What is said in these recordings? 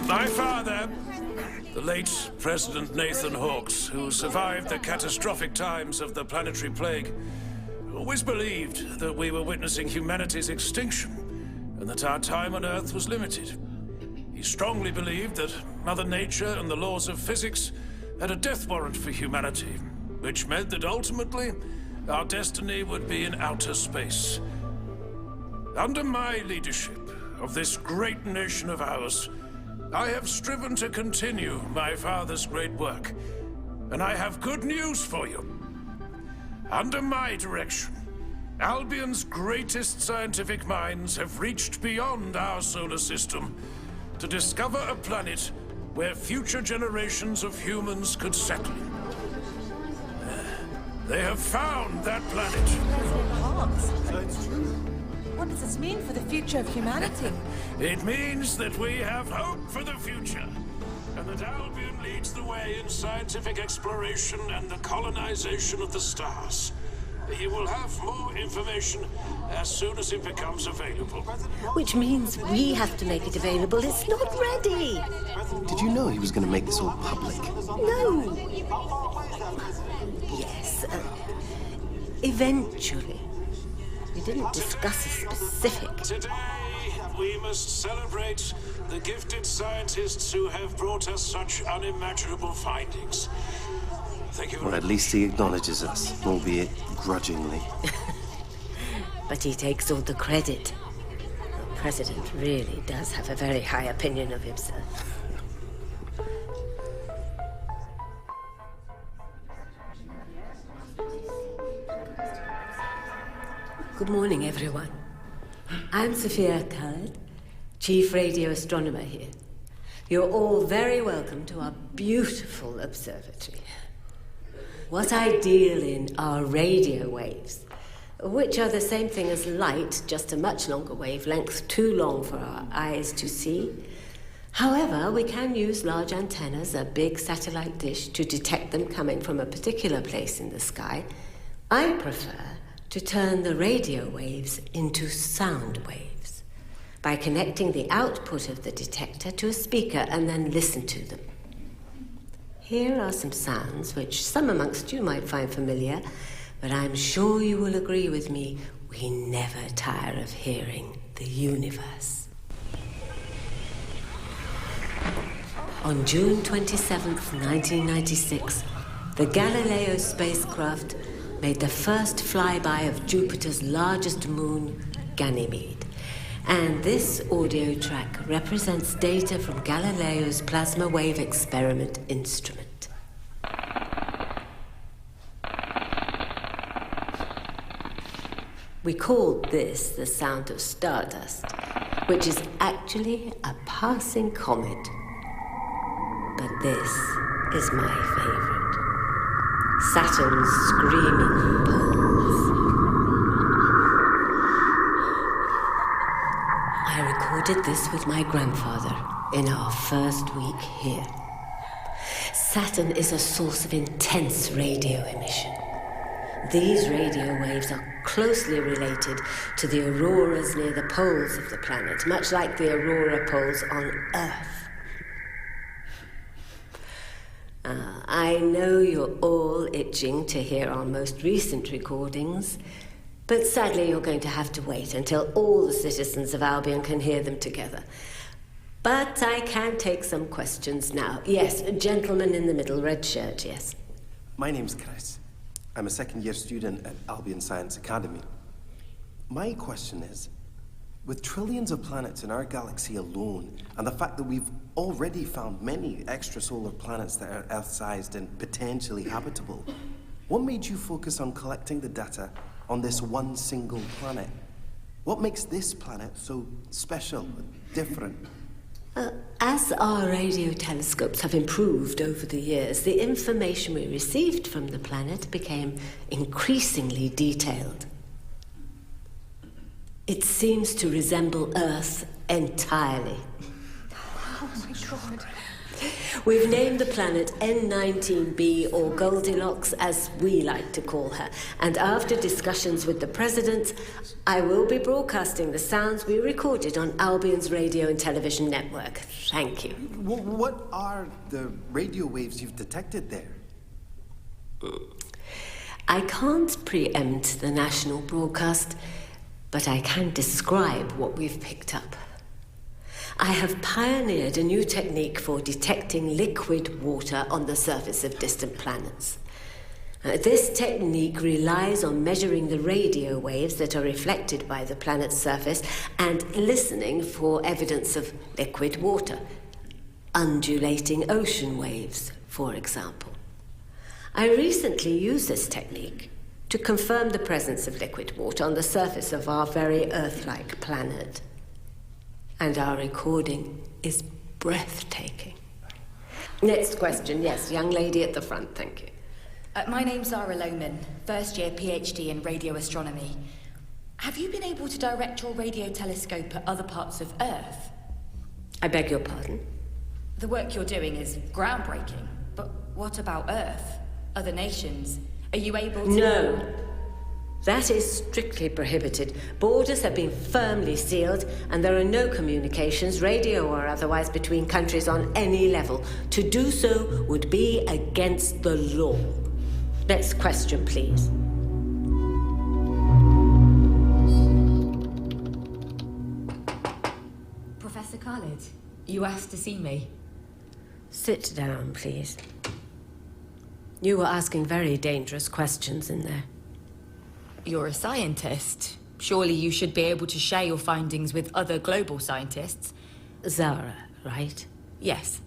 My father, the late President Nathan Hawks, who survived the catastrophic times of the planetary plague, always believed that we were witnessing humanity's extinction and that our time on Earth was limited. He strongly believed that Mother Nature and the laws of physics had a death warrant for humanity, which meant that ultimately our destiny would be in outer space. Under my leadership of this great nation of ours, I have striven to continue my father's great work, and I have good news for you. Under my direction, Albion's greatest scientific minds have reached beyond our solar system to discover a planet where future generations of humans could settle. They have found that planet. What does this mean for the future of humanity? It means that we have hope for the future, and that Albion leads the way in scientific exploration and the colonization of the stars. You will have more information as soon as it becomes available. Which means we have to make it available. It's not ready. Did you know he was going to make this all public? No. Yes, eventually. We didn't discuss a specific. Today, we must celebrate the gifted scientists who have brought us such unimaginable findings. Thank you. Well, at least he acknowledges us, albeit grudgingly. But he takes all the credit. The president really does have a very high opinion of himself. Good morning, everyone. I'm Sofia Khaled, Chief Radio Astronomer here. You're all very welcome to our beautiful observatory. What I deal in are radio waves, which are the same thing as light, just a much longer wavelength, too long for our eyes to see. However, we can use large antennas, a big satellite dish, to detect them coming from a particular place in the sky. I prefer to turn the radio waves into sound waves by connecting the output of the detector to a speaker and then listen to them. Here are some sounds which some amongst you might find familiar, but I'm sure you will agree with me, we never tire of hearing the universe. On June 27th, 1996, the Galileo spacecraft made the first flyby of Jupiter's largest moon, Ganymede. And this audio track represents data from Galileo's plasma wave experiment instrument. We called this the sound of stardust, which is actually a passing comet. But this is my favorite. Saturn's screaming pearls. I recorded this with my grandfather in our first week here. Saturn is a source of intense radio emission. These radio waves are closely related to the auroras near the poles of the planet, much like the aurora poles on Earth. I know you're all itching to hear our most recent recordings, but sadly you're going to have to wait until all the citizens of Albion can hear them together. But I can take some questions now. Yes, gentleman in the middle, red shirt, yes. My name's Chris. I'm a second-year student at Albion Science Academy. My question is, with trillions of planets in our galaxy alone, and the fact that we've already found many extrasolar planets that are Earth-sized and potentially habitable, what made you focus on collecting the data on this one single planet? What makes this planet so special, different? As our radio telescopes have improved over the years, the information we received from the planet became increasingly detailed. It seems to resemble Earth entirely. Oh my God. We've named the planet N19b, or Goldilocks, as we like to call her. And after discussions with the President, I will be broadcasting the sounds we recorded on Albion's radio and television network. Thank you. What are the radio waves you've detected there? I can't preempt the national broadcast, but I can describe what we've picked up. I have pioneered a new technique for detecting liquid water on the surface of distant planets. This technique relies on measuring the radio waves that are reflected by the planet's surface and listening for evidence of liquid water, undulating ocean waves, for example. I recently used this technique to confirm the presence of liquid water on the surface of our very Earth-like planet. And our recording is breathtaking. Next question. Yes, young lady at the front, thank you. My name's Zara Lohman, first year PhD in radio astronomy. Have you been able to direct your radio telescope at other parts of Earth? I beg your pardon? The work you're doing is groundbreaking, but what about Earth? Other nations? Are you able to... No. That is strictly prohibited. Borders have been firmly sealed, and there are no communications, radio or otherwise, between countries on any level. To do so would be against the law. Next question, please. Professor Khaled, you asked to see me. Sit down, please. You were asking very dangerous questions in there. You're a scientist. Surely you should be able to share your findings with other global scientists. Zara, right? Yes.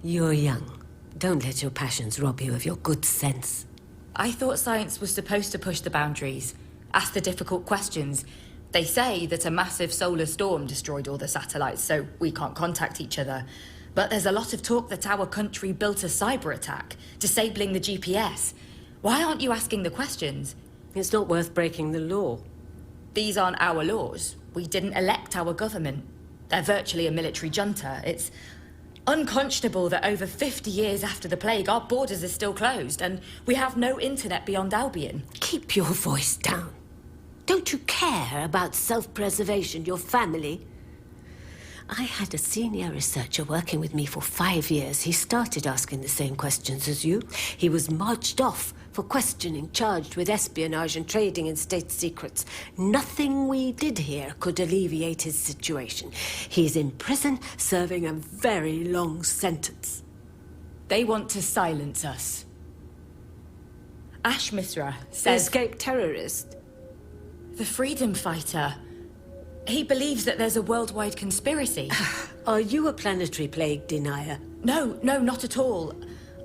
You're young. Don't let your passions rob you of your good sense. I thought science was supposed to push the boundaries, ask the difficult questions. They say that a massive solar storm destroyed all the satellites, so we can't contact each other. But there's a lot of talk that our country built a cyber attack, disabling the GPS. Why aren't you asking the questions? It's not worth breaking the law. These aren't our laws. We didn't elect our government. They're virtually a military junta. It's unconscionable that over 50 years after the plague, our borders are still closed, and we have no internet beyond Albion. Keep your voice down. Don't you care about self-preservation, your family? I had a senior researcher working with me for 5 years. He started asking the same questions as you. He was marched off for questioning, charged with espionage and trading in state secrets. Nothing we did here could alleviate his situation. He's in prison, serving a very long sentence. They want to silence us. Ash Misra says... Escaped terrorist? The freedom fighter. He believes that there's a worldwide conspiracy. Are you a planetary plague denier? No, not at all.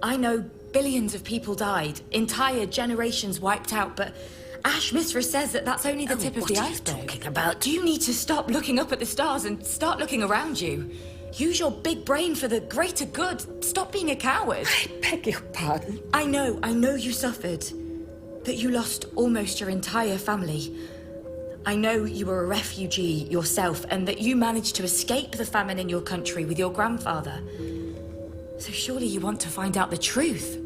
I know billions of people died, entire generations wiped out, but Ash Misra says that that's only the tip of the iceberg. What are you talking about? You need to stop looking up at the stars and start looking around you. Use your big brain for the greater good. Stop being a coward. I beg your pardon? I know you suffered. That you lost almost your entire family. I know you were a refugee yourself, and that you managed to escape the famine in your country with your grandfather. So surely you want to find out the truth.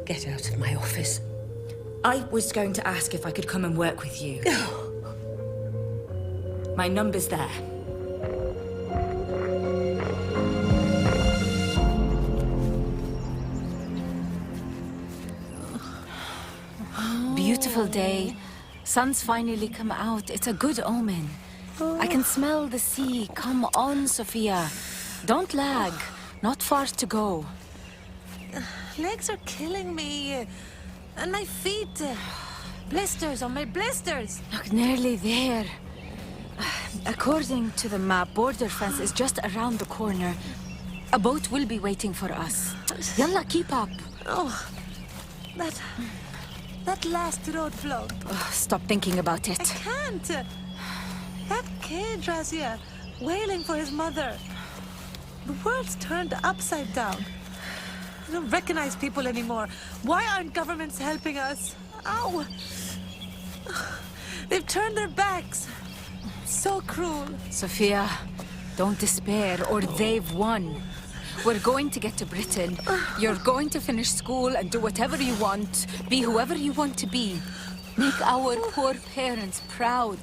Get out of my office. I was going to ask if I could come and work with you. My number's there. Beautiful day. Sun's finally come out. It's a good omen. I can smell the sea. Come on, Sofia. Don't lag. Not far to go. Legs are killing me. And my feet. Blisters on my blisters. Look, nearly there. According to the map, border fence is just around the corner. A boat will be waiting for us. Yalla, keep up. Oh, that last roadblock. Oh, stop thinking about it. I can't. That kid, Razia, wailing for his mother. The world's turned upside down. I don't recognize people anymore. Why aren't governments helping us? Ow! They've turned their backs. So cruel. Sofia, Don't despair, or they've won. We're going to get to Britain. You're going to finish school and do whatever you want. Be whoever you want to be. Make our poor parents proud.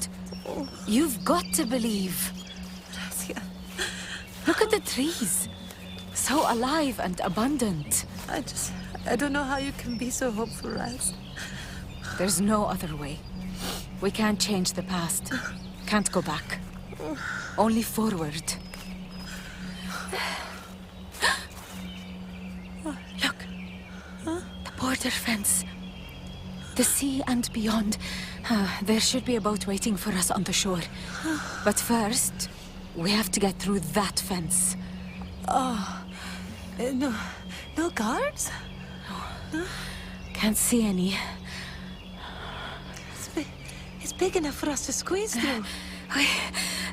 You've got to believe. Razia, Look at the trees. So alive and abundant. I don't know how you can be so hopeful, Raz. There's no other way. We can't change the past. Can't go back. Only forward. Look. The border fence. The sea and beyond. There should be a boat waiting for us on the shore. But first, we have to get through that fence. No guards? Can't see any. It's big enough for us to squeeze through.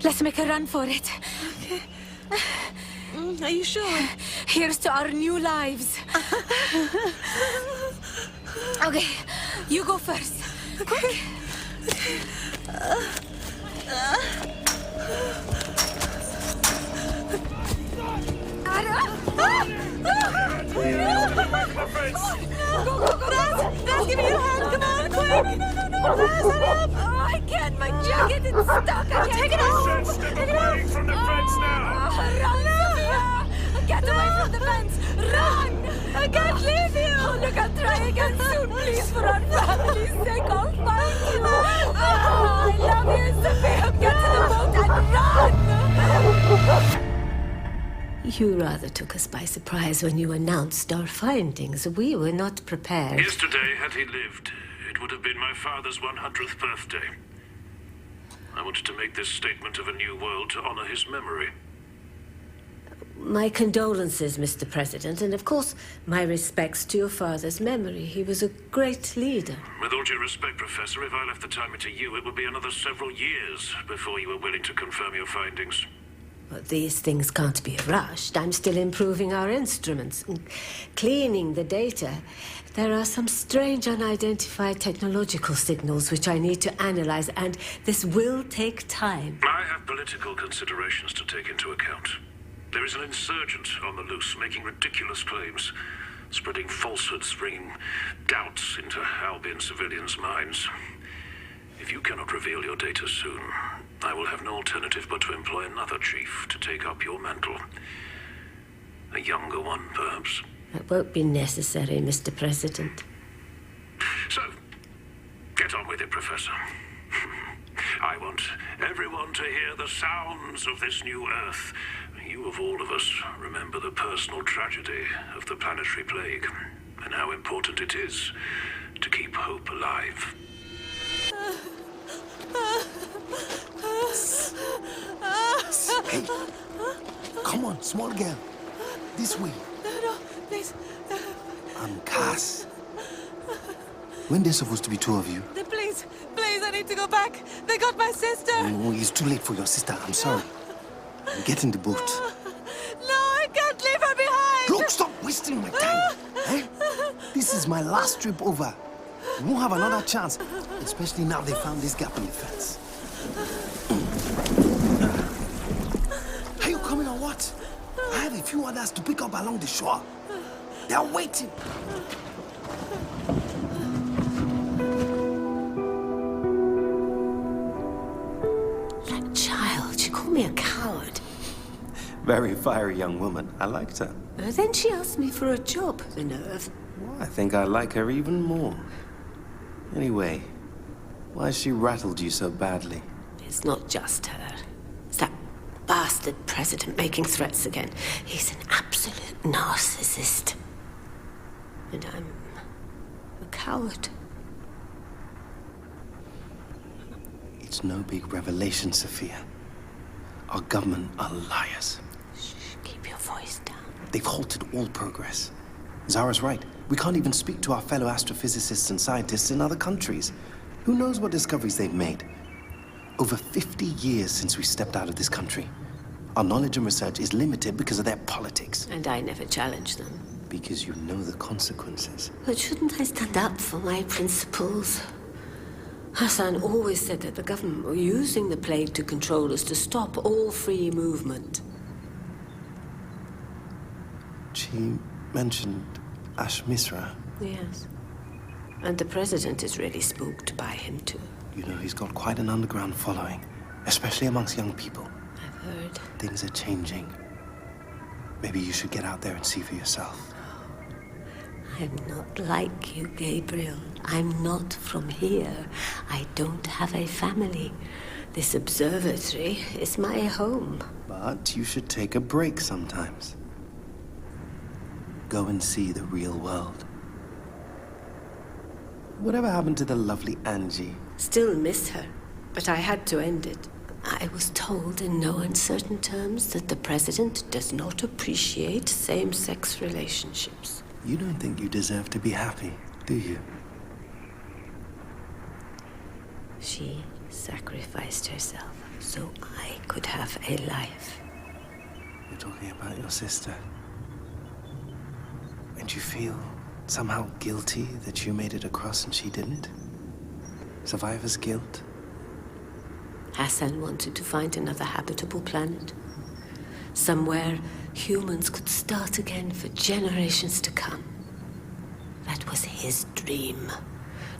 Let's make a run for it. Are you sure? Here's to our new lives. Okay, you go first. Quick. Raz, give me your hand. Come on, quick. No, Raz, hurry up. Oh, I can't. My jacket is stuck. I can't Take it off. Step away from the fence now! Run, Sophia! Get away from the fence! Run! I can't leave you! Oh, look, I'll try again soon. Please, for our family's sake, I'll find you. Oh, I love you, Sophia. Get to the boat and run! You rather took us by surprise when you announced our findings. We were not prepared. Yesterday, had he lived, it would have been my father's 100th birthday. I wanted to make this statement of a new world to honor his memory. My condolences, Mr. President, and of course, my respects to your father's memory. He was a great leader. With all due respect, Professor, if I left the timer to you, it would be another several years before you were willing to confirm your findings. But these things can't be rushed. I'm still improving our instruments, and cleaning the data. There are some strange unidentified technological signals which I need to analyze, and this will take time. I have political considerations to take into account. There is an insurgent on the loose making ridiculous claims, spreading falsehoods, bringing doubts into Albion civilians' minds. If you cannot reveal your data soon, I will have no alternative but to employ another chief to take up your mantle. A younger one, perhaps. That won't be necessary, Mr. President. So, get on with it, Professor. I want everyone to hear the sounds of this new Earth. You, of all of us, remember the personal tragedy of the planetary plague, and how important it is to keep hope alive. Hey, come on, small girl. This way. No, please. I'm Cass. When there's supposed to be two of you? Please, I need to go back. They got my sister. No, it's too late for your sister. I'm sorry. Get in the boat. No, I can't leave her behind. Look, stop wasting my time. Eh? This is my last trip over. We won't have another chance, especially now they found this gap in the fence. Are you coming or what? I have a few others to pick up along the shore. They're waiting. That child, she called me a coward. Very fiery young woman. I liked her. Then she asked me for a job, the nerve. Well, I think I like her even more. Anyway, why has she rattled you so badly? It's not just her. It's that bastard president making threats again. He's an absolute narcissist. And I'm a coward. It's no big revelation, Sophia. Our government are liars. Shh, keep your voice down. They've halted all progress. Zara's right. We can't even speak to our fellow astrophysicists and scientists in other countries. Who knows what discoveries they've made? Over 50 years since we stepped out of this country. Our knowledge and research is limited because of their politics. And I never challenge them. Because you know the consequences. But shouldn't I stand up for my principles? Hassan always said that the government were using the plague to control us, to stop all free movement. She mentioned Ash Misra. Yes. And the president is really spooked by him, too. You know, he's got quite an underground following, especially amongst young people. I've heard. Things are changing. Maybe you should get out there and see for yourself. I'm not like you, Gabriel. I'm not from here. I don't have a family. This observatory is my home. But you should take a break sometimes. Go and see the real world. Whatever happened to the lovely Angie? Still miss her, but I had to end it. I was told in no uncertain terms that the president does not appreciate same-sex relationships. You don't think you deserve to be happy, do you? She sacrificed herself so I could have a life. You're talking about your sister. And you feel somehow guilty that you made it across and she didn't? Survivor's guilt? Hassan wanted to find another habitable planet. Somewhere humans could start again for generations to come. That was his dream,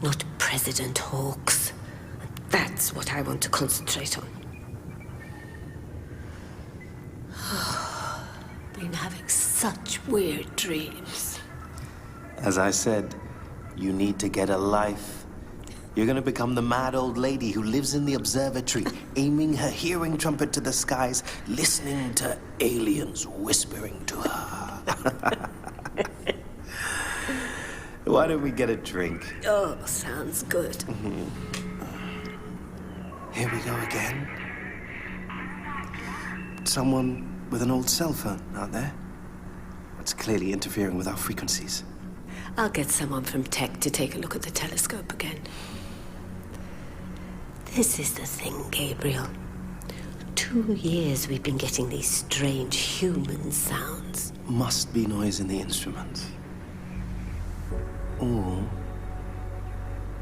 not President Hawks. And that's what I want to concentrate on. Been having such weird dreams. As I said, you need to get a life. You're gonna become the mad old lady who lives in the observatory, aiming her hearing trumpet to the skies, listening to aliens whispering to her. Why don't we get a drink? Oh, sounds good. Here we go again. Someone with an old cell phone out there. It's clearly interfering with our frequencies. I'll get someone from tech to take a look at the telescope again. This is the thing, Gabriel. 2 years we've been getting these strange human sounds. Must be noise in the instruments. Or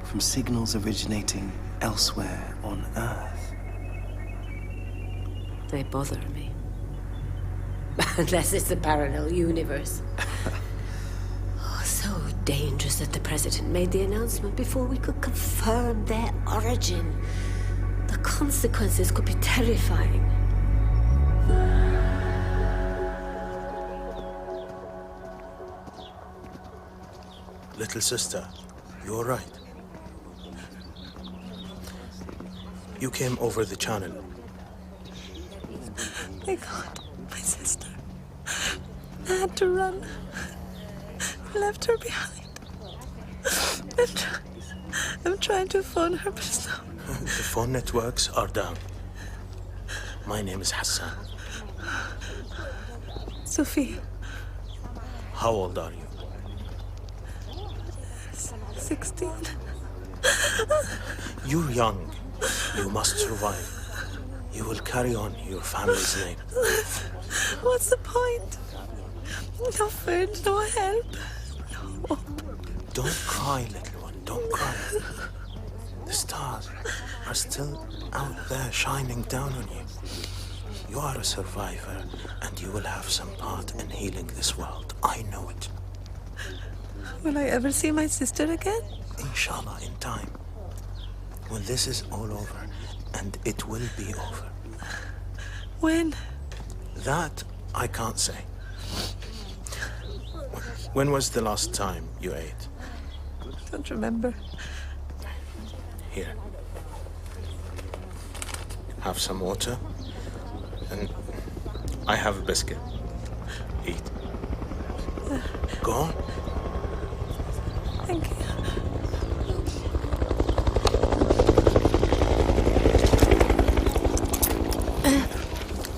from signals originating elsewhere on Earth. They bother me. Unless it's a parallel universe. Oh, so dangerous that the president made the announcement before we could confirm their origin. The consequences could be terrifying. Little sister, you're right. You came over the channel. My God, my sister. I had to run. I left her behind. I'm trying to phone her, but it's not. The phone networks are down. My name is Hassan. Sophia, How old are you? 16. You're young. You must survive. You will carry on your family's name. What's the point? No food, no help, no hope. Don't cry, little one. Don't cry. The stars are still out there shining down on you. You are a survivor, and you will have some part in healing this world. I know it. Will I ever see my sister again? Inshallah, in time. When this is all over, and it will be over. When? That I can't say. When was the last time you ate? Don't remember. Here. Have some water. And I have a biscuit. Eat. Go on. Thank you.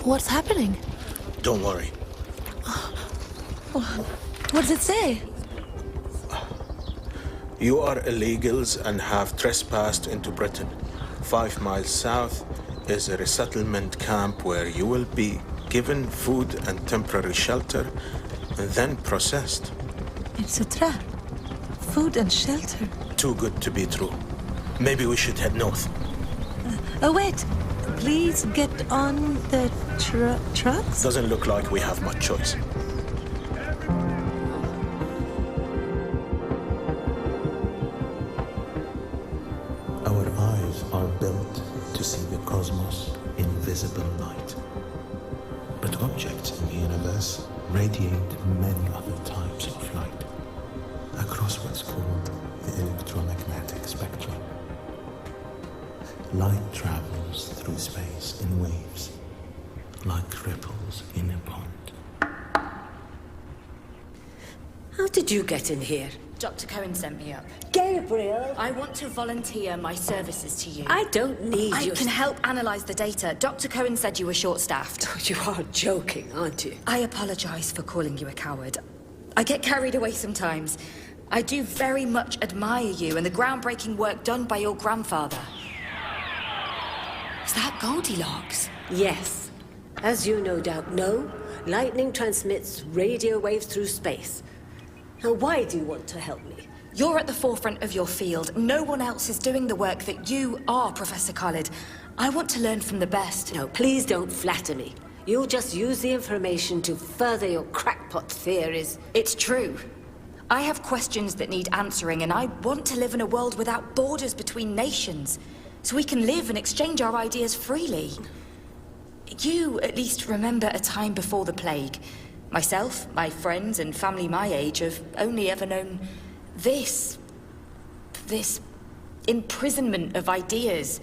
What's happening? Don't worry. What does it say? You are illegals and have trespassed into Britain. 5 miles south is a resettlement camp where you will be given food and temporary shelter and then processed. It's a trap. Food and shelter. Too good to be true. Maybe we should head north. Oh, wait. Please get on the trucks? Doesn't look like we have much choice. Our eyes are built to see the cosmos in visible light. But objects in the universe radiate many other types of light across what's called the electromagnetic spectrum. Light travels through space in waves, like ripples in a pond. How did you get in here? Dr. Cohen sent me up. Gabriel! I want to volunteer my services to you. I don't need I your... can help analyze the data. Dr. Cohen said you were short-staffed. You are joking, aren't you? I apologize for calling you a coward. I get carried away sometimes. I do very much admire you and the groundbreaking work done by your grandfather. Is that Goldilocks? Yes. As you no doubt know, lightning transmits radio waves through space. Now, why do you want to help me? You're at the forefront of your field. No one else is doing the work that you are, Professor Khaled. I want to learn from the best. No, please don't flatter me. You'll just use the information to further your crackpot theories. It's true. I have questions that need answering, and I want to live in a world without borders between nations, so we can live and exchange our ideas freely. You at least remember a time before the plague. Myself, my friends, and family my age have only ever known this imprisonment of ideas.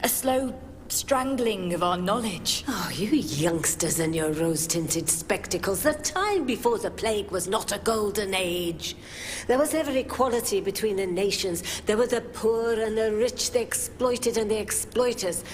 A slow strangling of our knowledge. Oh, you youngsters and your rose-tinted spectacles. The time before the plague was not a golden age. There was never equality between the nations. There were the poor and the rich, the exploited and the exploiters.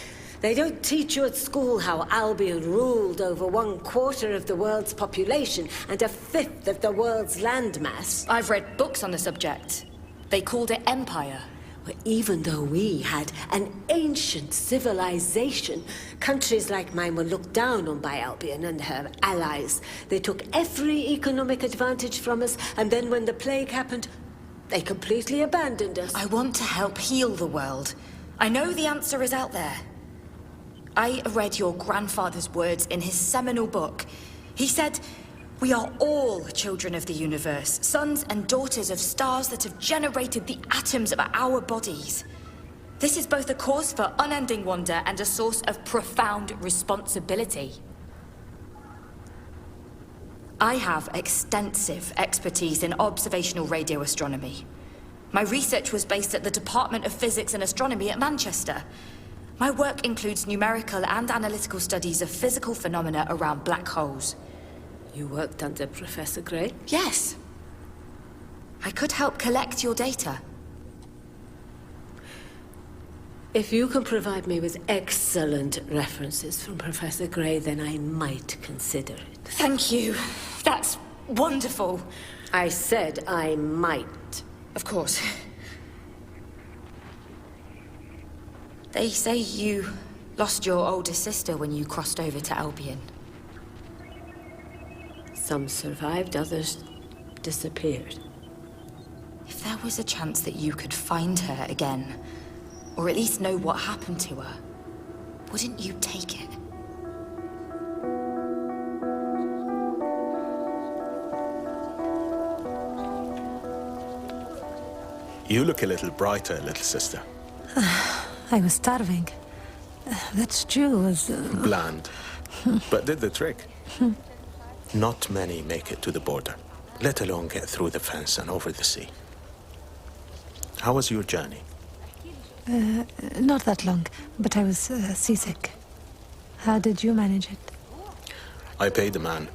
They don't teach you at school how Albion ruled over 1/4 of the world's population and 1/5 of the world's landmass. I've read books on the subject. They called it empire. Well, even though we had an ancient civilization, countries like mine were looked down on by Albion and her allies. They took every economic advantage from us, and then when the plague happened, they completely abandoned us. I want to help heal the world. I know the answer is out there. I read your grandfather's words in his seminal book. He said, "We are all children of the universe, sons and daughters of stars that have generated the atoms of our bodies. This is both a cause for unending wonder and a source of profound responsibility." I have extensive expertise in observational radio astronomy. My research was based at the Department of Physics and Astronomy at Manchester. My work includes numerical and analytical studies of physical phenomena around black holes. You worked under Professor Gray? Yes. I could help collect your data. If you can provide me with excellent references from Professor Gray, then I might consider it. Thank you. That's wonderful. I said I might. Of course. They say you lost your older sister when you crossed over to Albion. Some survived, others disappeared. If there was a chance that you could find her again, or at least know what happened to her, wouldn't you take it? You look a little brighter, little sister. I was starving. That stew was... Bland, but did the trick. Not many make it to the border, let alone get through the fence and over the sea. How was your journey? Not that long, but I was seasick. How did you manage it? I paid the man.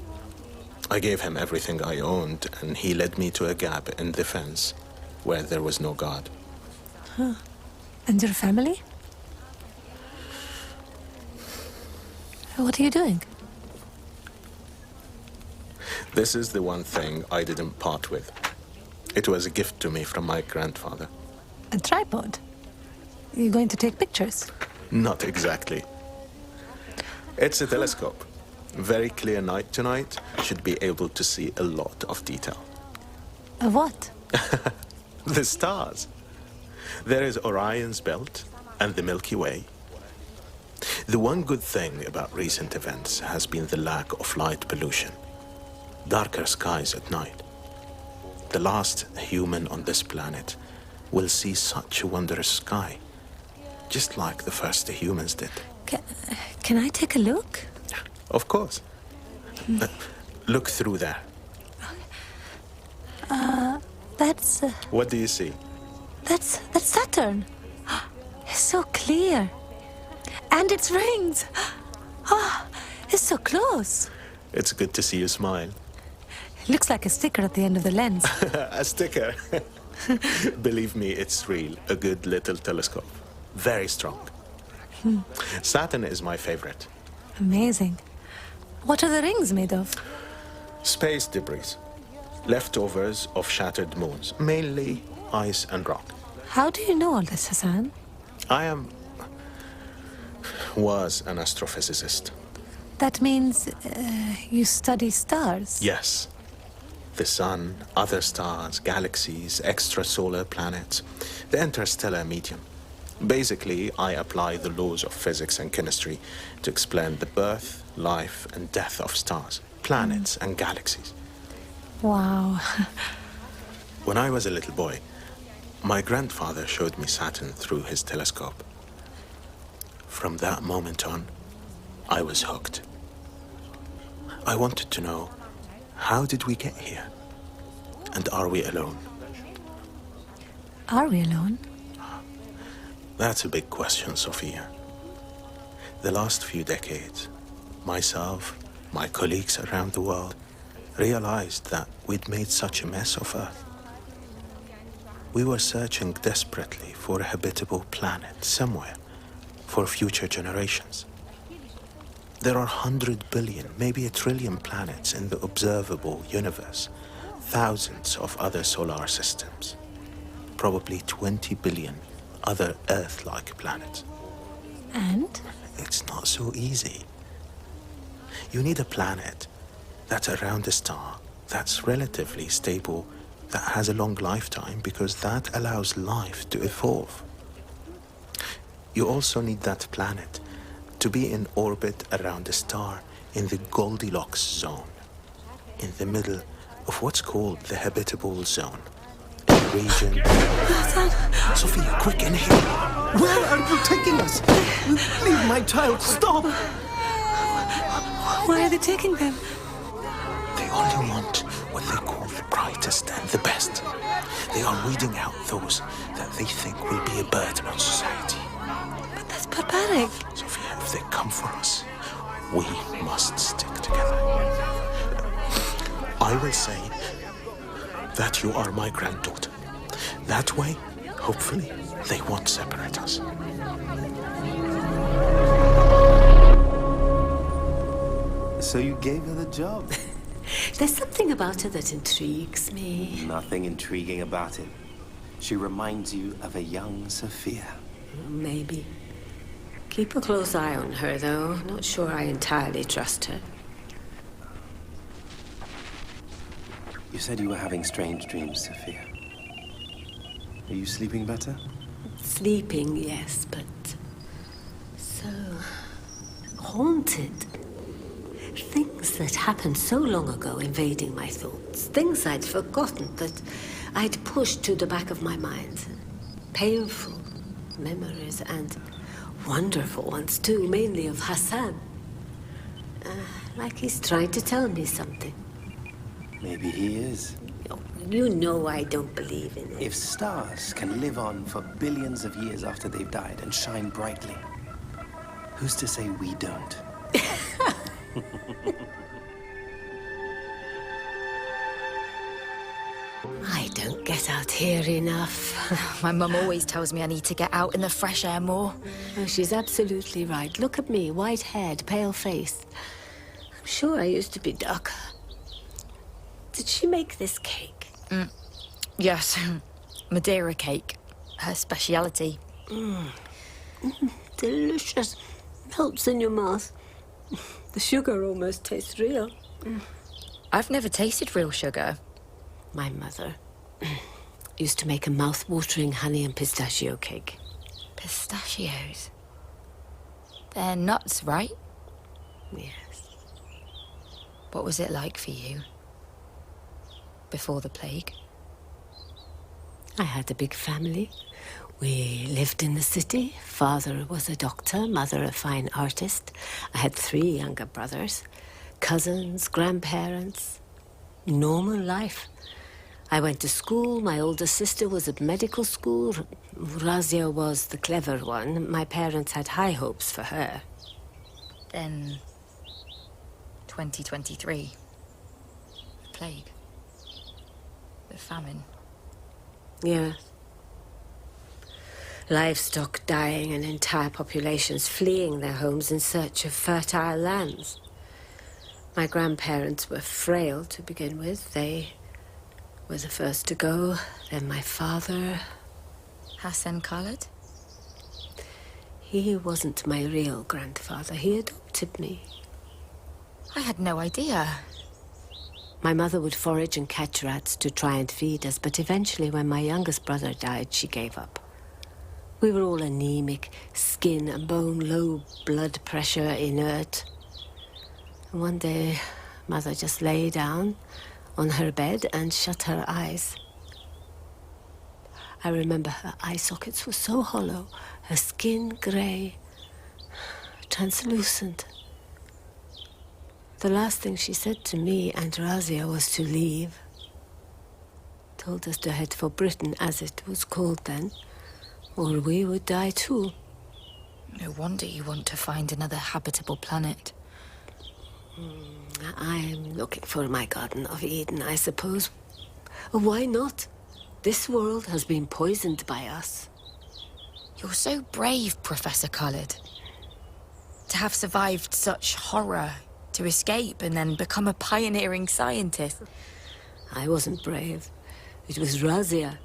I gave him everything I owned, and he led me to a gap in the fence where there was no guard. Huh. And your family? What are you doing? This is the one thing I didn't part with. It was a gift to me from my grandfather. A tripod? You're going to take pictures? Not exactly. It's a telescope. Very clear night tonight. Should be able to see a lot of detail. What? The stars. There is Orion's Belt and the Milky Way. The one good thing about recent events has been the lack of light pollution. Darker skies at night. The last human on this planet will see such a wondrous sky, just like the first humans did. Can I take a look? Of course. Look through there. That's... What do you see? That's Saturn. It's so clear. And its rings. Oh, it's so close. It's good to see you smile. It looks like a sticker at the end of the lens. A sticker? Believe me, it's real. A good little telescope. Very strong. Saturn is my favorite. Amazing. What are the rings made of? Space debris. Leftovers of shattered moons. Mainly ice and rock. How do you know all this, Hassan? Was an astrophysicist. That means you study stars? Yes. The sun, other stars, galaxies, extrasolar planets, the interstellar medium. Basically, I apply the laws of physics and chemistry to explain the birth, life, and death of stars, planets, and galaxies. Wow. When I was a little boy, my grandfather showed me Saturn through his telescope. From that moment on, I was hooked. I wanted to know, how did we get here? And are we alone? Are we alone? That's a big question, Sophia. The last few decades, myself, my colleagues around the world, realized that we'd made such a mess of Earth. We were searching desperately for a habitable planet somewhere for future generations. There are 100 billion, maybe 1 trillion planets in the observable universe, thousands of other solar systems, probably 20 billion other Earth-like planets. And? It's not so easy. You need a planet that's around a star, that's relatively stable, that has a long lifetime, because that allows life to evolve. You also need that planet to be in orbit around a star in the Goldilocks Zone, in the middle of what's called the habitable zone. A region... Sophia, quick, in here! Where are you taking us? Leave my child, stop! Why are they taking them? They only want what they call the brightest and the best. They are weeding out those that they think will be a burden on society. But that's barbaric. Sophia, if they come for us, we must stick together. I will say that you are my granddaughter. That way, hopefully, they won't separate us. So you gave her the job? There's something about her that intrigues me. Nothing intriguing about it. She reminds you of a young Sophia. Maybe. Keep a close eye on her, though. Not sure I entirely trust her. You said you were having strange dreams, Sophia. Are you sleeping better? Sleeping, yes, but so haunted. Things that happened so long ago invading my thoughts. Things I'd forgotten that I'd pushed to the back of my mind. Painful memories and wonderful ones too, mainly of Hassan. Like he's trying to tell me something. Maybe he is. You know I don't believe in it. If stars can live on for billions of years after they've died and shine brightly, who's to say we don't? I don't get out here enough. My mum always tells me I need to get out in the fresh air more. Oh, she's absolutely right. Look at me, white-haired, pale-faced. I'm sure I used to be darker. Did she make this cake? Yes, Madeira cake. Her speciality. Delicious. Melts in your mouth. The sugar almost tastes real. I've never tasted real sugar. My mother. used to make a mouth-watering honey and pistachio cake. Pistachios? They're nuts, right? Yes. What was it like for you? Before the plague? I had a big family. We lived in the city. Father was a doctor, mother a fine artist. I had 3 younger brothers, cousins, grandparents. Normal life. I went to school. My older sister was at medical school. Razia was the clever one. My parents had high hopes for her. Then 2023. The plague. The famine. Yes. Livestock dying and entire populations fleeing their homes in search of fertile lands. My grandparents were frail to begin with. They were the first to go. Then my father. Hassan Khaled? He wasn't my real grandfather. He adopted me. I had no idea. My mother would forage and catch rats to try and feed us, but eventually when my youngest brother died, she gave up. We were all anemic, skin and bone, low blood pressure, inert. And one day, Mother just lay down on her bed and shut her eyes. I remember her eye sockets were so hollow, her skin grey, translucent. The last thing she said to me and Razia was to leave. Told us to head for Britain, as it was called then, or we would die too. No wonder you want to find another habitable planet. I'm looking for my Garden of Eden, I suppose. Why not? This world has been poisoned by us. You're so brave, Professor Khaled. To have survived such horror, to escape and then become a pioneering scientist. I wasn't brave. It was Razia.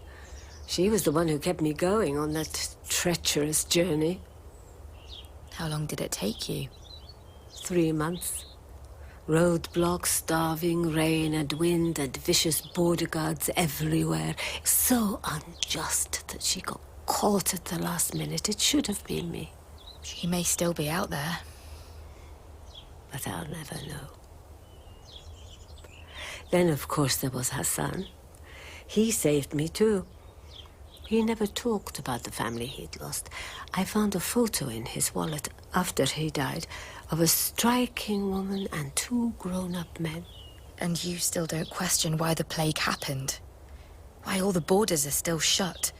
She was the one who kept me going on that treacherous journey. How long did it take you? 3 months. Roadblocks, starving, rain and wind, and vicious border guards everywhere. So unjust that she got caught at the last minute. It should have been me. She may still be out there. But I'll never know. Then, of course, there was Hassan. He saved me, too. He never talked about the family he'd lost. I found a photo in his wallet after he died of a striking woman and 2 grown-up men. And you still don't question why the plague happened? Why all the borders are still shut?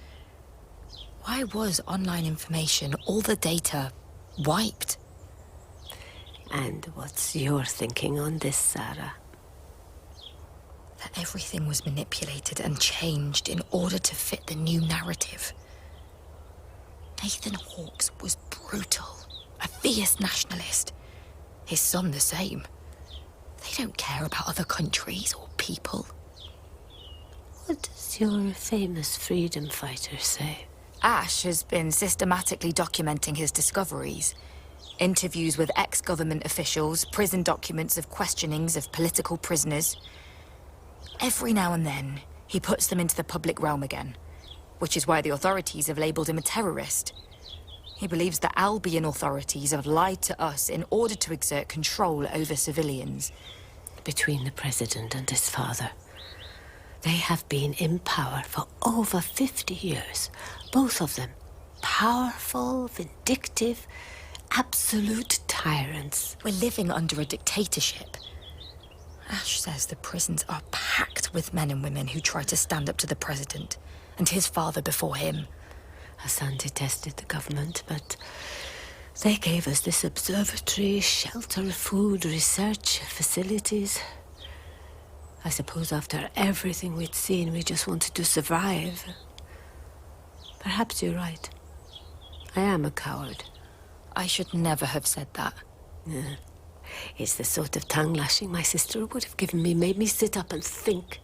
Why was online information, all the data, wiped? And what's your thinking on this, Sarah? That everything was manipulated and changed in order to fit the new narrative. Nathan Hawkes was brutal, a fierce nationalist. His son the same. They don't care about other countries or people. What does your famous freedom fighter say? Ash has been systematically documenting his discoveries. Interviews with ex-government officials, prison documents of questionings of political prisoners. Every now and then, he puts them into the public realm again, which is why the authorities have labelled him a terrorist. He believes the Albion authorities have lied to us in order to exert control over civilians. Between the president and his father, they have been in power for over 50 years. Both of them powerful, vindictive, absolute tyrants. We're living under a dictatorship. Ash says the prisons are packed with men and women who try to stand up to the president and his father before him. Hassan detested the government, but they gave us this observatory, shelter, food, research, facilities. I suppose after everything we'd seen, we just wanted to survive. Perhaps you're right. I am a coward. I should never have said that. Yeah. It's the sort of tongue-lashing my sister would have given me, made me sit up and think.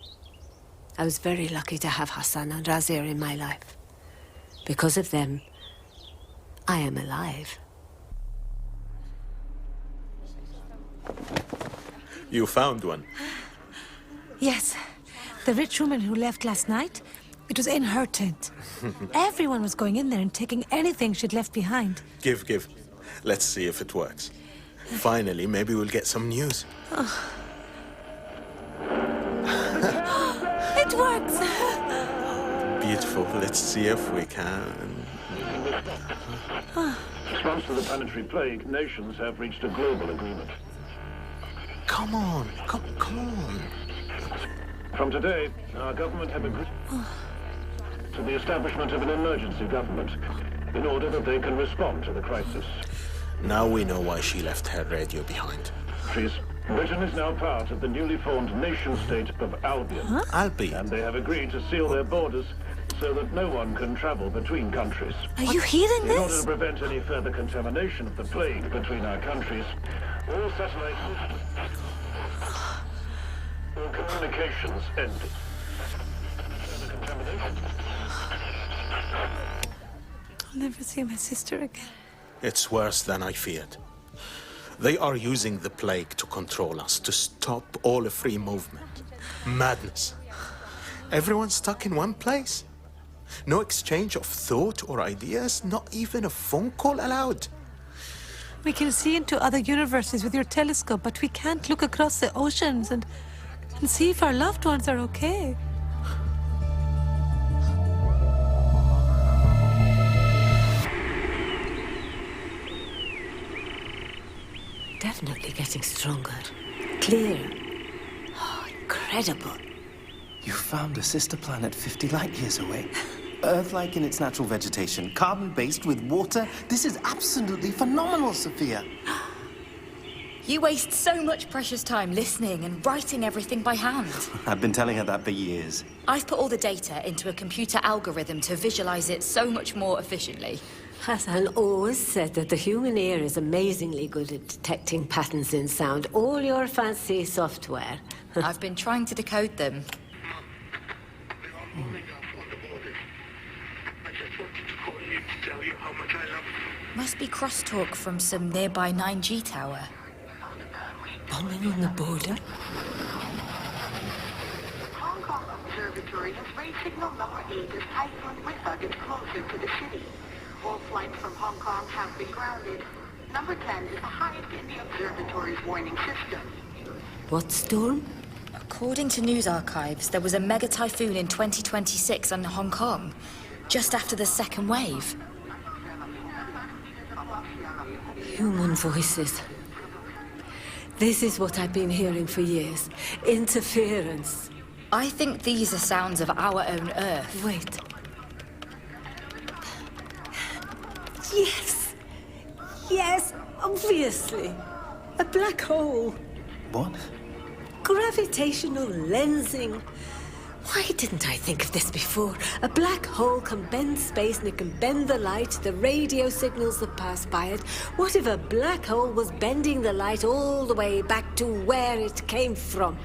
I was very lucky to have Hassan and Razia in my life. Because of them, I am alive. You found one. Yes. The rich woman who left last night, It was in her tent. Everyone was going in there and taking anything she'd left behind. Give. Let's see if it works. Finally, maybe we'll get some news. It works! Beautiful. Let's see if we can... In response to the planetary plague, nations have reached a global agreement. Come on. Come on. From today, our government have agreed to the establishment of an emergency government in order that they can respond to the crisis. Now we know why she left her radio behind. Britain is now part of the newly formed nation-state of Albion. Albion? And they have agreed to seal their borders so that no one can travel between countries. Are you hearing In order this? to prevent any further contamination of the plague between our countries, all satellite all communications ended. Further contamination. I'll never see my sister again. It's worse than I feared. They are using the plague to control us, to stop all free movement. Madness. Everyone's stuck in one place. No exchange of thought or ideas, not even a phone call allowed. We can see into other universes with your telescope, but we can't look across the oceans and see if our loved ones are okay. Definitely getting stronger. Clearer. Oh, incredible. You found a sister planet 50 light years away. Earth-like in its natural vegetation, carbon-based with water. This is absolutely phenomenal, Sophia. You waste so much precious time listening and writing everything by hand. I've been telling her that for years. I've put all the data into a computer algorithm to visualize it so much more efficiently. Hassan always said that the human ear is amazingly good at detecting patterns in sound. All your fancy software. I've been trying to decode them. Must be crosstalk from some nearby 9G tower. Bombing on the border? Hong Kong Observatory has raised signal number 8 as Typhoon Witha gets closer to the city. All flights from Hong Kong have been grounded. Number 10 is the highest in the observatory's warning system. What storm? According to news archives, there was a mega typhoon in 2026 in Hong Kong, just after the second wave. Human voices. This is what I've been hearing for years. Interference. I think these are sounds of our own Earth. Wait. Yes! Yes, obviously. A black hole. What? Gravitational lensing. Why didn't I think of this before? A black hole can bend space and it can bend the light, the radio signals that pass by it. What if a black hole was bending the light all the way back to where it came from?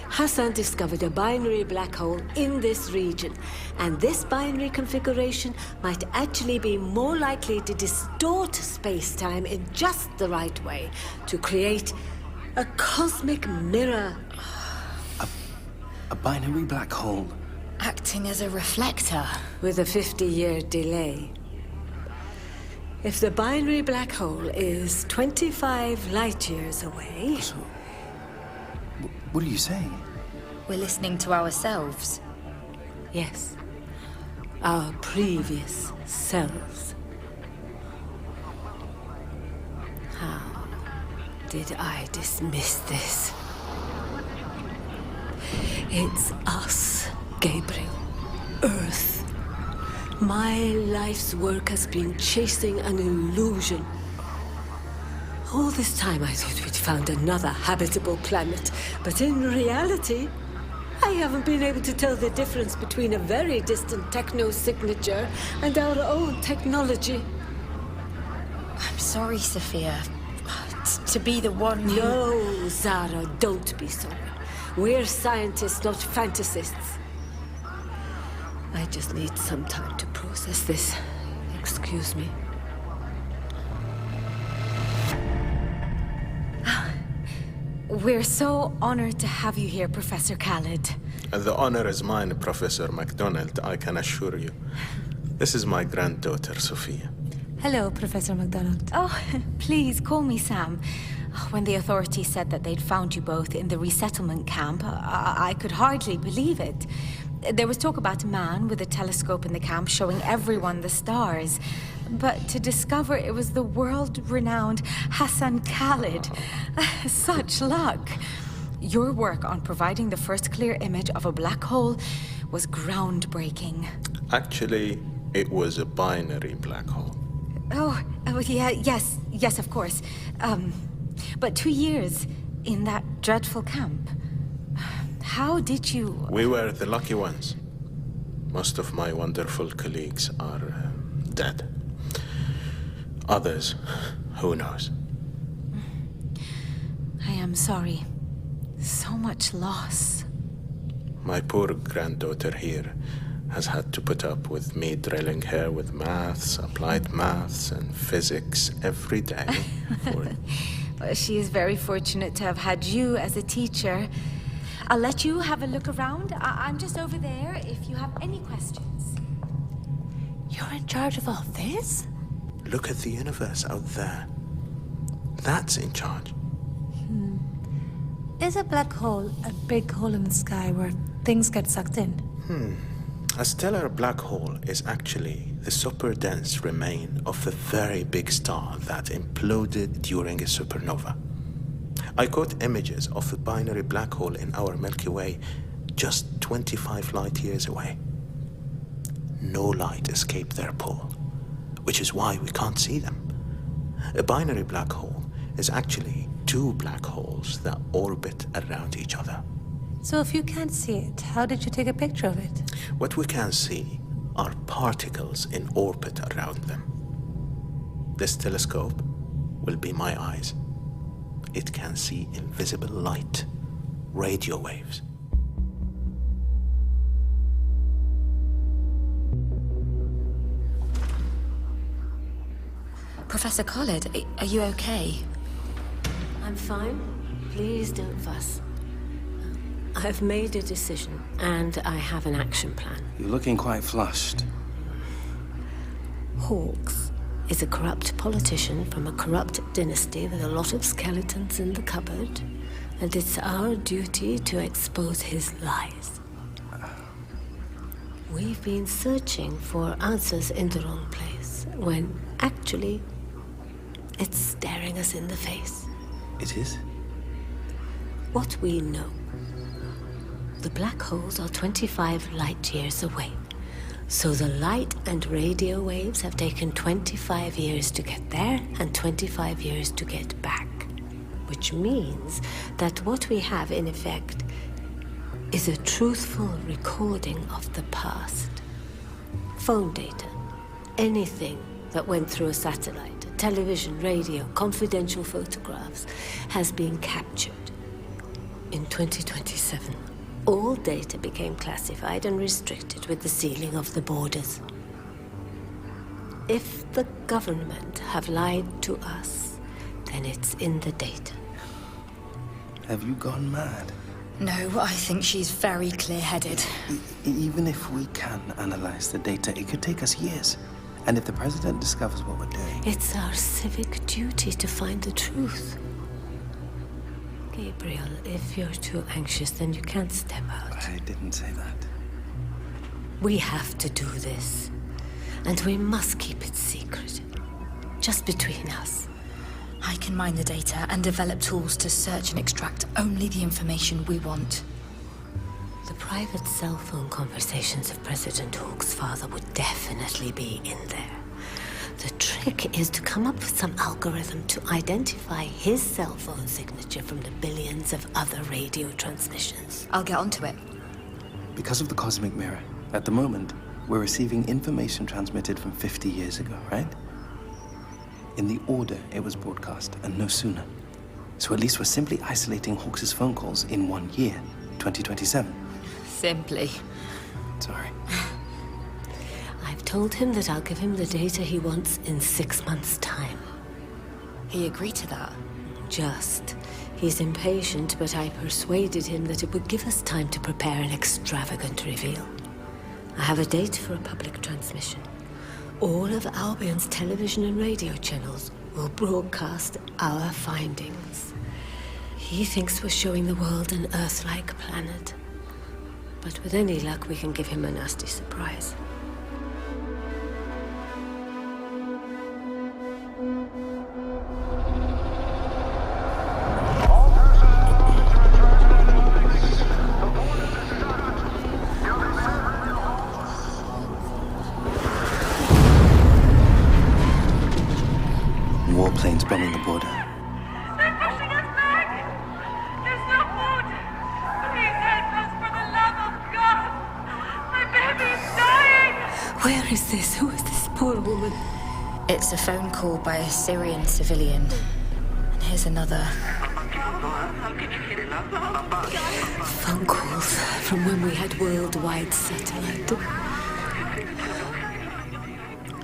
Hassan discovered a binary black hole in this region, and this binary configuration might actually be more likely to distort space-time in just the right way to create a cosmic mirror. A binary black hole. Acting as a reflector. With a 50-year delay. If the binary black hole is 25 light-years away... So, what are you saying? We're listening to ourselves. Yes. Our previous selves. How did I dismiss this? It's us, Gabriel. Earth. My life's work has been chasing an illusion. All this time I thought we'd found another habitable planet, but in reality, I haven't been able to tell the difference between a very distant techno-signature and our own technology. I'm sorry, Sophia. To be the one who... No, Zara, don't be sorry. We're scientists, not fantasists. I just need some time to process this. Excuse me. We're so honored to have you here, Professor Khaled. The honor is mine, Professor MacDonald, I can assure you. This is my granddaughter, Sophia. Hello, Professor MacDonald. Oh, please call me Sam. When the authorities said that they'd found you both in the resettlement camp, I could hardly believe it. There was talk about a man with a telescope in the camp showing everyone the stars. But to discover it was the world-renowned Hassan Khaled. Such luck. Your work on providing the first clear image of a black hole was groundbreaking. Actually, it was a binary black hole. Oh, yeah, yes, of course. But 2 years in that dreadful camp. How did you... We were the lucky ones. Most of my wonderful colleagues are dead. Others, who knows? I am sorry. So much loss. My poor granddaughter here has had to put up with me drilling her with maths, applied maths, and physics every day. Well, she is very fortunate to have had you as a teacher. I'll let you have a look around. I'm just over there if you have any questions. You're in charge of all this? Look at the universe out there. That's in charge. Is a black hole a big hole in the sky where things get sucked in? A stellar black hole is actually the super-dense remain of a very big star that imploded during a supernova. I caught images of a binary black hole in our Milky Way just 25 light years away. No light escaped their pull, which is why we can't see them. A binary black hole is actually two black holes that orbit around each other. So if you can't see it, how did you take a picture of it? What we can see are particles in orbit around them. This telescope will be my eyes. It can see invisible light, radio waves. Professor Khaled, are you okay? I'm fine. Please don't fuss. I've made a decision, and I have an action plan. You're looking quite flushed. Hawks is a corrupt politician from a corrupt dynasty with a lot of skeletons in the cupboard, and it's our duty to expose his lies. We've been searching for answers in the wrong place, when actually it's staring us in the face. It is? What we know. The black holes are 25 light years away. So the light and radio waves have taken 25 years to get there and 25 years to get back. Which means that what we have in effect is a truthful recording of the past. Phone data, anything that went through a satellite, television, radio, confidential photographs, has been captured. In 2027, all data became classified and restricted with the sealing of the borders. If the government have lied to us, then it's in the data. Have you gone mad? No, I think she's very clear-headed. Even if we can analyze the data, it could take us years. And if the president discovers what we're doing... It's our civic duty to find the truth. Gabriel, if you're too anxious, then you can't step out. I didn't say that. We have to do this. And we must keep it secret. Just between us. I can mine the data and develop tools to search and extract only the information we want. The private cell phone conversations of President Hawk's father would definitely be in there. The trick is to come up with some algorithm to identify his cell phone signature from the billions of other radio transmissions. I'll get onto it. Because of the cosmic mirror, at the moment, we're receiving information transmitted from 50 years ago, right? In the order it was broadcast, and no sooner. So at least we're simply isolating Hawks' phone calls in 1 year, 2027. Simply. Sorry. I've told him that I'll give him the data he wants in 6 months' time. He agreed to that? Just. He's impatient, but I persuaded him that it would give us time to prepare an extravagant reveal. I have a date for a public transmission. All of Albion's television and radio channels will broadcast our findings. He thinks we're showing the world an Earth-like planet. But with any luck, we can give him a nasty surprise. Warplanes bombing the border. They're pushing us back! There's no food! Please help us for the love of God! My baby's dying! Where is this? Who is this poor woman? It's a phone call by a Syrian civilian. And here's another. Phone calls from when we had worldwide satellite.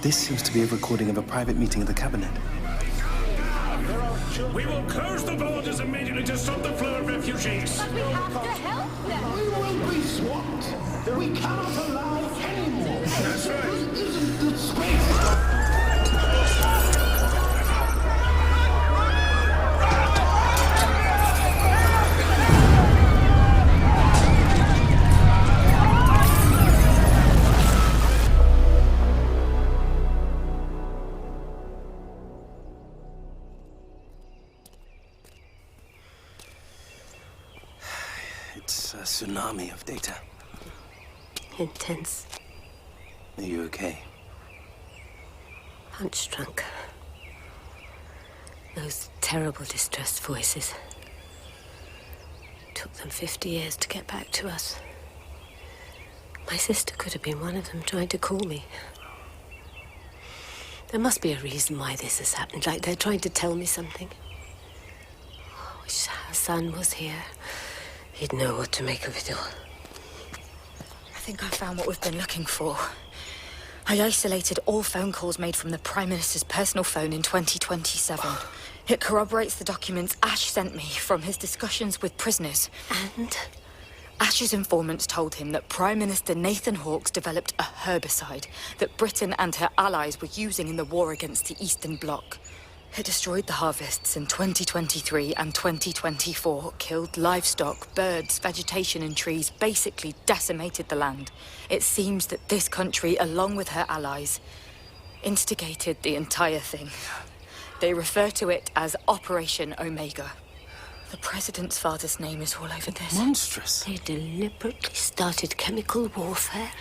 This seems to be a recording of a private meeting of the cabinet. We will close the borders immediately to stop the flow of refugees. But we have to help them! We will be swamped. We cannot allow any more. That's right. This isn't the space. It's a tsunami of data. Intense. Are you okay? Punch-drunk. Those terrible distressed voices. Took them 50 years to get back to us. My sister could have been one of them trying to call me. There must be a reason why this has happened, like they're trying to tell me something. I wish Hassan was here. He'd know what to make of it all. I think I found what we've been looking for. I isolated all phone calls made from the Prime Minister's personal phone in 2027. It corroborates the documents Ash sent me from his discussions with prisoners. And? Ash's informants told him that Prime Minister Nathan Hawks developed a herbicide that Britain and her allies were using in the war against the Eastern Bloc. It destroyed the harvests in 2023 and 2024, killed livestock, birds, vegetation and trees, basically decimated the land. It seems that this country, along with her allies, instigated the entire thing. They refer to it as Operation Omega. The president's father's name is all over this. Monstrous. They deliberately started chemical warfare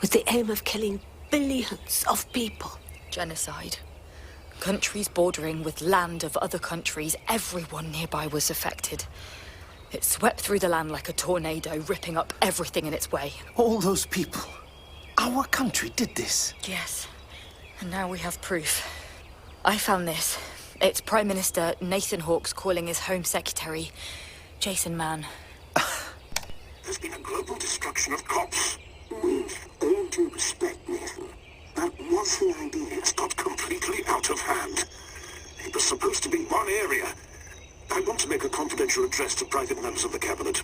with the aim of killing billions of people. Genocide. Countries bordering with land of other countries, everyone nearby was affected. It swept through the land like a tornado, ripping up everything in its way. All those people. Our country did this. Yes. And now we have proof. I found this. It's Prime Minister Nathan Hawks calling his Home Secretary, Jason Mann. There's been a global destruction of crops. With all due respect, Nathan, that was the idea. It's got completely out of hand. It was supposed to be one area. I want to make a confidential address to private members of the cabinet.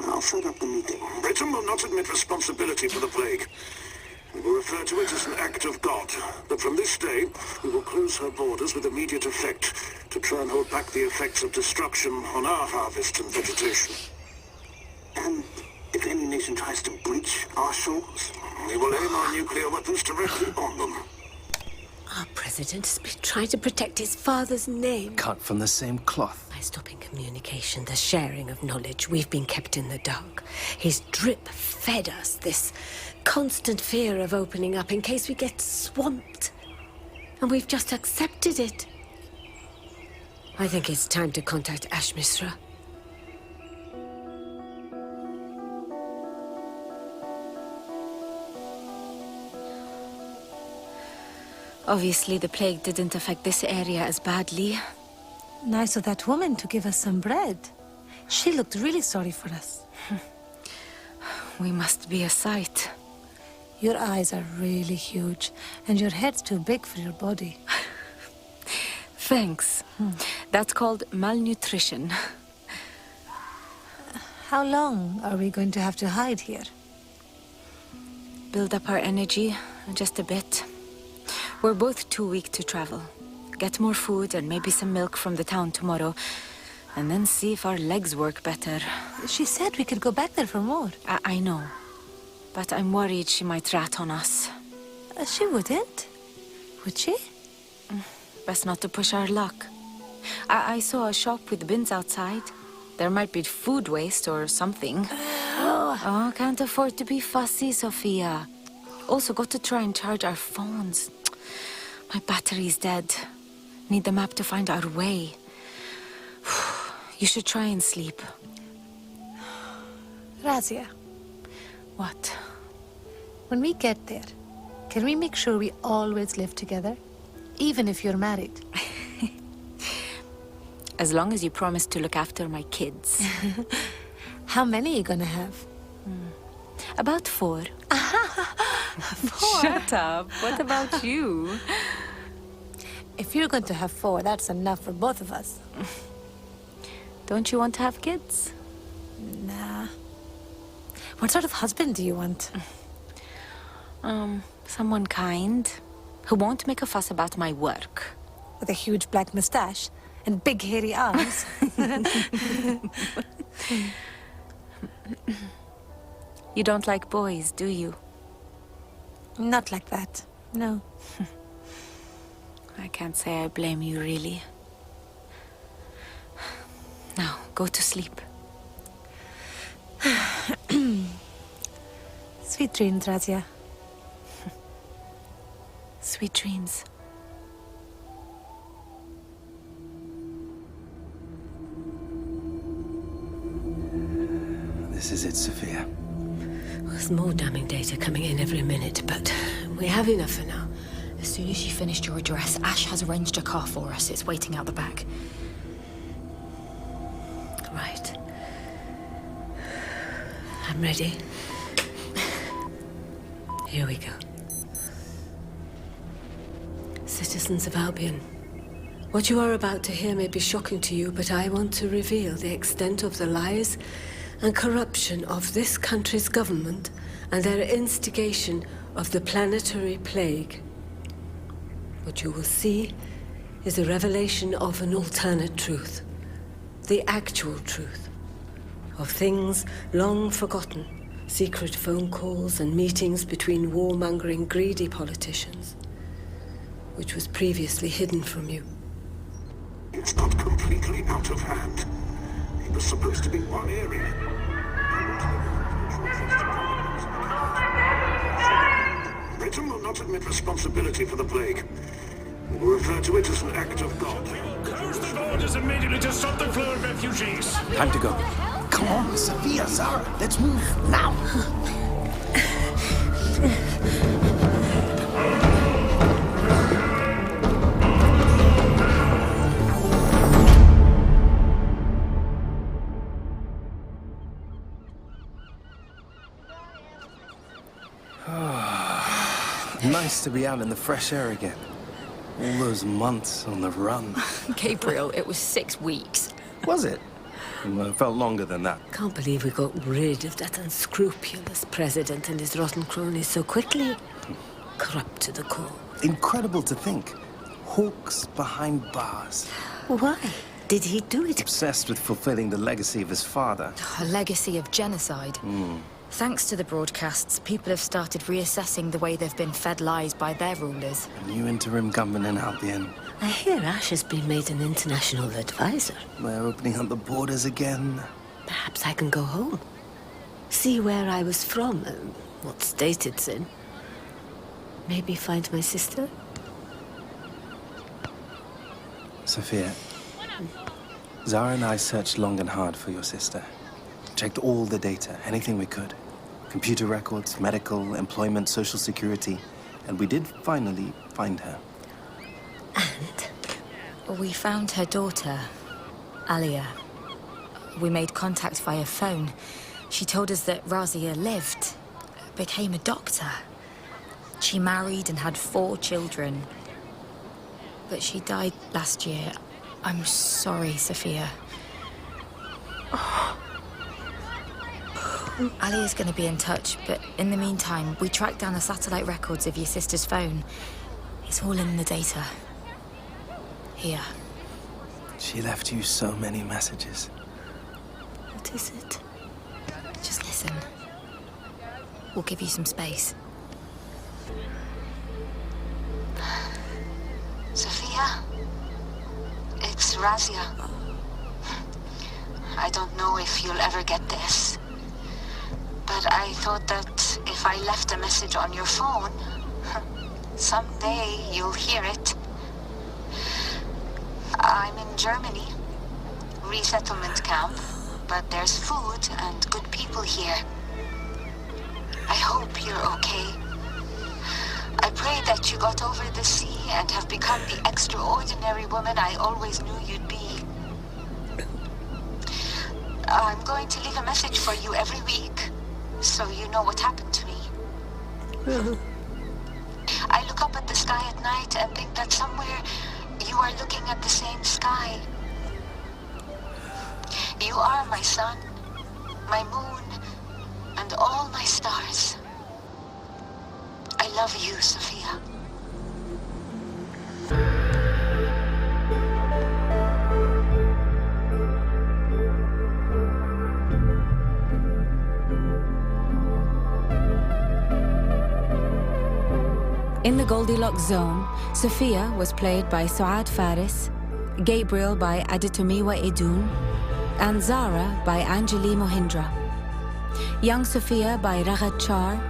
I'll set up the meeting. Britain will not admit responsibility for the plague. We will refer to it as an act of God. But from this day, we will close her borders with immediate effect to try and hold back the effects of destruction on our harvest and vegetation. And if any nation tries to breach our shores, we will aim our nuclear weapons directly on them. Our president has been trying to protect his father's name. Cut from the same cloth. By stopping communication, the sharing of knowledge, we've been kept in the dark. His drip fed us this constant fear of opening up in case we get swamped. And we've just accepted it. I think it's time to contact Ash Misra. Obviously, the plague didn't affect this area as badly. Nice of that woman to give us some bread. She looked really sorry for us. We must be a sight. Your eyes are really huge, and your head's too big for your body. Thanks. That's called malnutrition. How long are we going to have to hide here? Build up our energy, just a bit. We're both too weak to travel. Get more food and maybe some milk from the town tomorrow, and then see if our legs work better. She said we could go back there for more. I know, but I'm worried she might rat on us. She wouldn't. Would she? Best not to push our luck. I saw a shop with bins outside. There might be food waste or something. Oh, can't afford to be fussy, Sophia. Also got to try and charge our phones. My battery's dead. Need the map to find our way. You should try and sleep. Razia, What? when we get there, can we make sure we always live together? Even if you're married. As long as you promise to look after my kids. How many are you gonna have? About 4. 4? Shut up. What about you? If you're going to have 4, that's enough for both of us. Don't you want to have kids? Nah. What sort of husband do you want? Someone kind, who won't make a fuss about my work. With a huge black mustache and big hairy arms. You don't like boys, do you? Not like that, no. I can't say I blame you, really. Now, go to sleep. Sweet dreams, Razia. Sweet dreams. This is it, Sophia. There's more damning data coming in every minute, but we have enough for now. As soon as you finished your address, Ash has arranged a car for us. It's waiting out the back. Right. I'm ready. Here we go. Citizens of Albion, what you are about to hear may be shocking to you, but I want to reveal the extent of the lies and corruption of this country's government and their instigation of the planetary plague. What you will see is a revelation of an alternate truth, the actual truth, of things long forgotten, secret phone calls and meetings between warmongering, greedy politicians, which was previously hidden from you. It's got completely out of hand. It was supposed to be one area. Britain will not admit responsibility for the plague. We will refer to it as an act of God. Close the borders immediately to stop the flow of refugees. Time to go. Come on, Sophia, Zara, let's move now. Nice to be out in the fresh air again. All those months on the run. Gabriel, it was 6 weeks. Was it? Well, it felt longer than that. Can't believe we got rid of that unscrupulous president and his rotten cronies so quickly. Corrupt to the core. Incredible to think. Hawks behind bars. Why did he do it? Obsessed with fulfilling the legacy of his father. A legacy of genocide. Thanks to the broadcasts, people have started reassessing the way they've been fed lies by their rulers. A new interim government in Albion. I hear Ash has been made an international advisor. They're opening up the borders again. Perhaps I can go home. See where I was from, what state it's in. Maybe find my sister? Sophia, Zara and I searched long and hard for your sister. Checked all the data, anything we could. Computer records, medical, employment, social security. And we did finally find her. And? We found her daughter, Alia. We made contact via phone. She told us that Razia lived, became a doctor. She married and had 4 children. But she died last year. I'm sorry, Sophia. Ali is going to be in touch, but in the meantime, we tracked down the satellite records of your sister's phone. It's all in the data. Here. She left you so many messages. What is it? Just listen. We'll give you some space. Sophia? It's Razia. I don't know if you'll ever get this, but I thought that if I left a message on your phone, someday you'll hear it. I'm in Germany, resettlement camp, but there's food and good people here. I hope you're okay. I pray that you got over the sea and have become the extraordinary woman I always knew you'd be. I'm going to leave a message for you every week, so you know what happened to me. I look up at the sky at night and think that somewhere you are looking at the same sky. You are my sun, my moon, and all my stars. I love you, Sophia. In the Goldilocks Zone, Sophia was played by Suad Faris, Gabriel by Adetomiwa Edun, and Zara by Anjali Mohindra. Young Sophia by Raghat Char,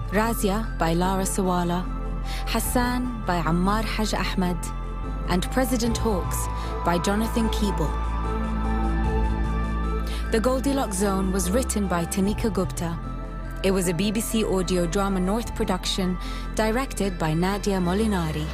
Razia by Lara Sawala, Hassan by Ammar Haj Ahmed, and President Hawks by Jonathan Keeble. The Goldilocks Zone was written by Tanika Gupta. It was a BBC Audio Drama North production, directed by Nadia Molinari.